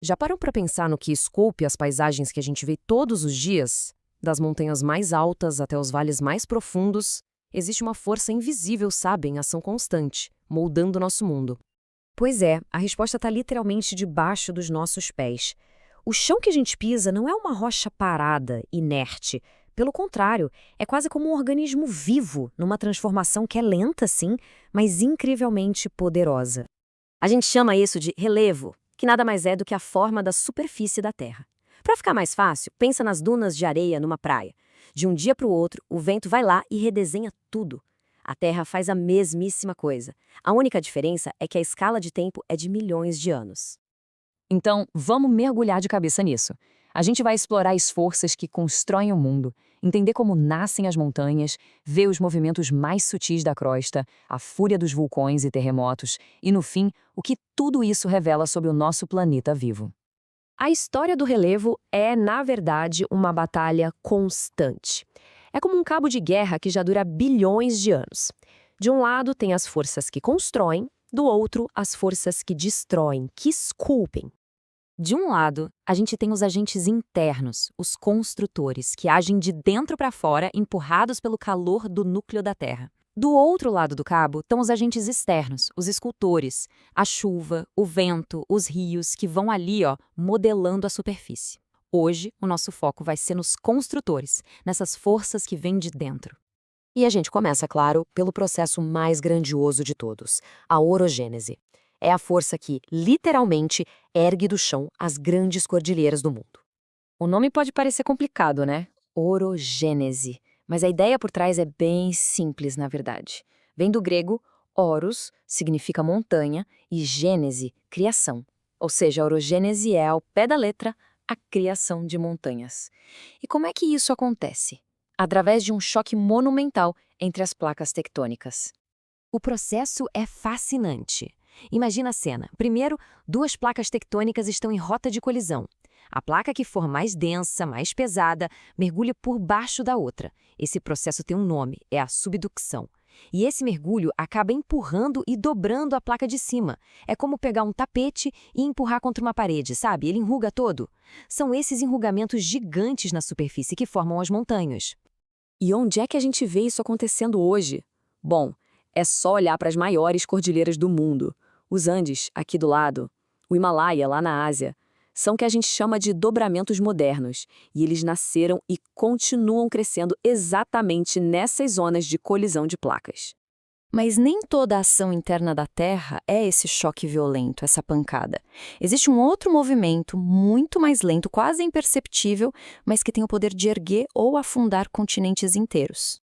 Já parou para pensar no que esculpe as paisagens que a gente vê todos os dias? Das montanhas mais altas até os vales mais profundos, existe uma força invisível, sabe, em ação constante, moldando nosso mundo. Pois é, a resposta está literalmente debaixo dos nossos pés. O chão que a gente pisa não é uma rocha parada, inerte. Pelo contrário, é quase como um organismo vivo, numa transformação que é lenta, sim, mas incrivelmente poderosa. A gente chama isso de relevo, que nada mais é do que a forma da superfície da Terra. Para ficar mais fácil, pensa nas dunas de areia numa praia. De um dia para o outro, o vento vai lá e redesenha tudo. A Terra faz a mesmíssima coisa. A única diferença é que a escala de tempo é de milhões de anos. Então, vamos mergulhar de cabeça nisso. A gente vai explorar as forças que constroem o mundo, entender como nascem as montanhas, ver os movimentos mais sutis da crosta, a fúria dos vulcões e terremotos e, no fim, o que tudo isso revela sobre o nosso planeta vivo. A história do relevo é, na verdade, uma batalha constante. É como um cabo de guerra que já dura bilhões de anos. De um lado, tem as forças que constroem, do outro, as forças que destroem, que esculpem. De um lado, a gente tem os agentes internos, os construtores, que agem de dentro para fora, empurrados pelo calor do núcleo da Terra. Do outro lado do cabo estão os agentes externos, os escultores, a chuva, o vento, os rios, que vão ali, modelando a superfície. Hoje, o nosso foco vai ser nos construtores, nessas forças que vêm de dentro. E a gente começa, claro, pelo processo mais grandioso de todos, a orogênese. É a força que, literalmente, ergue do chão as grandes cordilheiras do mundo. O nome pode parecer complicado, né? Orogênese. Mas a ideia por trás é bem simples, na verdade. Vem do grego, oros, significa montanha, e gênese, criação. Ou seja, a orogênese é, ao pé da letra, a criação de montanhas. E como é que isso acontece? Através de um choque monumental entre as placas tectônicas. O processo é fascinante. Imagina a cena. Primeiro, duas placas tectônicas estão em rota de colisão. A placa que for mais densa, mais pesada, mergulha por baixo da outra. Esse processo tem um nome, é a subducção. E esse mergulho acaba empurrando e dobrando a placa de cima. É como pegar um tapete e empurrar contra uma parede, sabe? Ele enruga todo. São esses enrugamentos gigantes na superfície que formam as montanhas. E onde é que a gente vê isso acontecendo hoje? Bom, é só olhar para as maiores cordilheiras do mundo. Os Andes, aqui do lado, o Himalaia, lá na Ásia, são o que a gente chama de dobramentos modernos, e eles nasceram e continuam crescendo exatamente nessas zonas de colisão de placas. Mas nem toda a ação interna da Terra é esse choque violento, essa pancada. Existe um outro movimento muito mais lento, quase imperceptível, mas que tem o poder de erguer ou afundar continentes inteiros.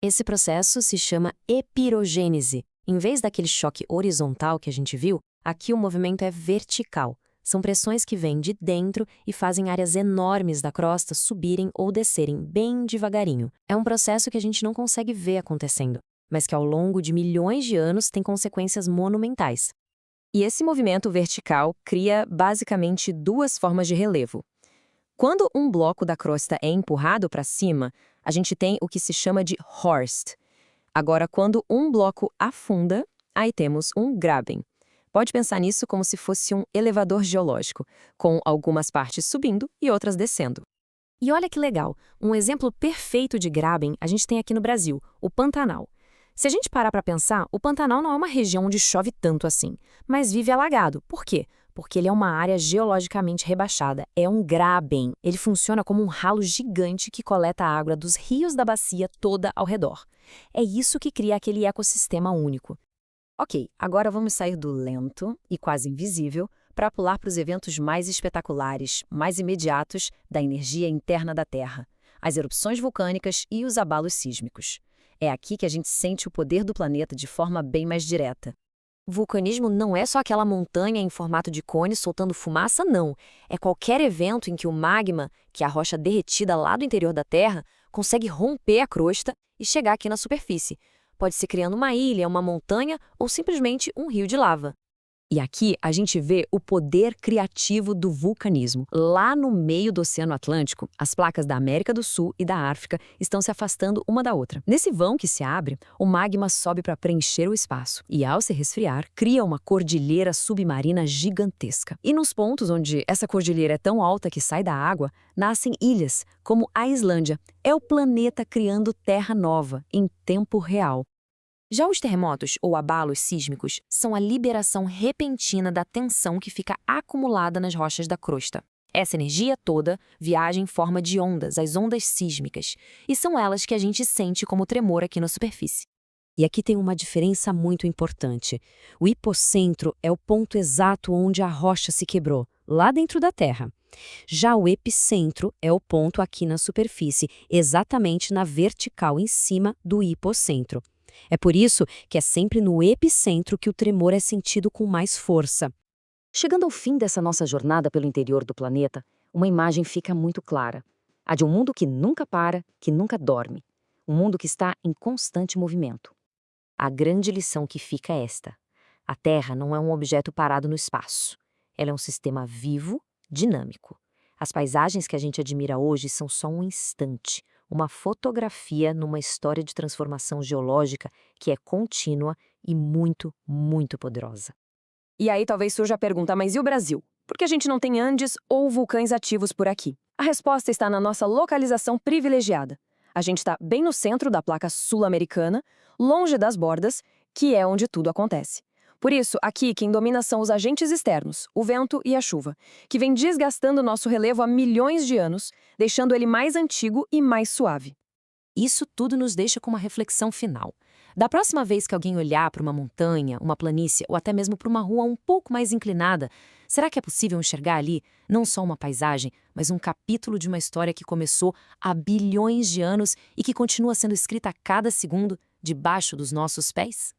Esse processo se chama epirogênese. Em vez daquele choque horizontal que a gente viu, aqui o movimento é vertical. São pressões que vêm de dentro e fazem áreas enormes da crosta subirem ou descerem bem devagarinho. É um processo que a gente não consegue ver acontecendo, mas que ao longo de milhões de anos tem consequências monumentais. E esse movimento vertical cria basicamente duas formas de relevo. Quando um bloco da crosta é empurrado para cima, a gente tem o que se chama de horst. Agora, quando um bloco afunda, aí temos um graben. Pode pensar nisso como se fosse um elevador geológico, com algumas partes subindo e outras descendo. E olha que legal, um exemplo perfeito de graben a gente tem aqui no Brasil, o Pantanal. Se a gente parar para pensar, o Pantanal não é uma região onde chove tanto assim, mas vive alagado. Por quê? Porque ele é uma área geologicamente rebaixada, é um graben. Ele funciona como um ralo gigante que coleta a água dos rios da bacia toda ao redor. É isso que cria aquele ecossistema único. Ok, agora vamos sair do lento e quase invisível para pular para os eventos mais espetaculares, mais imediatos da energia interna da Terra, as erupções vulcânicas e os abalos sísmicos. É aqui que a gente sente o poder do planeta de forma bem mais direta. O vulcanismo não é só aquela montanha em formato de cone soltando fumaça, não. É qualquer evento em que o magma, que é a rocha derretida lá do interior da Terra, consegue romper a crosta e chegar aqui na superfície. Pode ser criando uma ilha, uma montanha ou simplesmente um rio de lava. E aqui a gente vê o poder criativo do vulcanismo. Lá no meio do Oceano Atlântico, as placas da América do Sul e da África estão se afastando uma da outra. Nesse vão que se abre, o magma sobe para preencher o espaço e, ao se resfriar, cria uma cordilheira submarina gigantesca. E nos pontos onde essa cordilheira é tão alta que sai da água, nascem ilhas, como a Islândia. É o planeta criando terra nova, em tempo real. Já os terremotos ou abalos sísmicos são a liberação repentina da tensão que fica acumulada nas rochas da crosta. Essa energia toda viaja em forma de ondas, as ondas sísmicas, e são elas que a gente sente como tremor aqui na superfície. E aqui tem uma diferença muito importante. O hipocentro é o ponto exato onde a rocha se quebrou, lá dentro da Terra. Já o epicentro é o ponto aqui na superfície, exatamente na vertical em cima do hipocentro. É por isso que é sempre no epicentro que o tremor é sentido com mais força. Chegando ao fim dessa nossa jornada pelo interior do planeta, uma imagem fica muito clara. A de um mundo que nunca para, que nunca dorme. Um mundo que está em constante movimento. A grande lição que fica é esta: a Terra não é um objeto parado no espaço. Ela é um sistema vivo, dinâmico. As paisagens que a gente admira hoje são só um instante, uma fotografia numa história de transformação geológica que é contínua e muito, muito poderosa. E aí talvez surja a pergunta, mas e o Brasil? Por que a gente não tem Andes ou vulcões ativos por aqui? A resposta está na nossa localização privilegiada. A gente está bem no centro da placa sul-americana, longe das bordas, que é onde tudo acontece. Por isso, aqui quem domina são os agentes externos, o vento e a chuva, que vem desgastando nosso relevo há milhões de anos, deixando ele mais antigo e mais suave. Isso tudo nos deixa com uma reflexão final. Da próxima vez que alguém olhar para uma montanha, uma planície ou até mesmo para uma rua um pouco mais inclinada, será que é possível enxergar ali não só uma paisagem, mas um capítulo de uma história que começou há bilhões de anos e que continua sendo escrita a cada segundo debaixo dos nossos pés?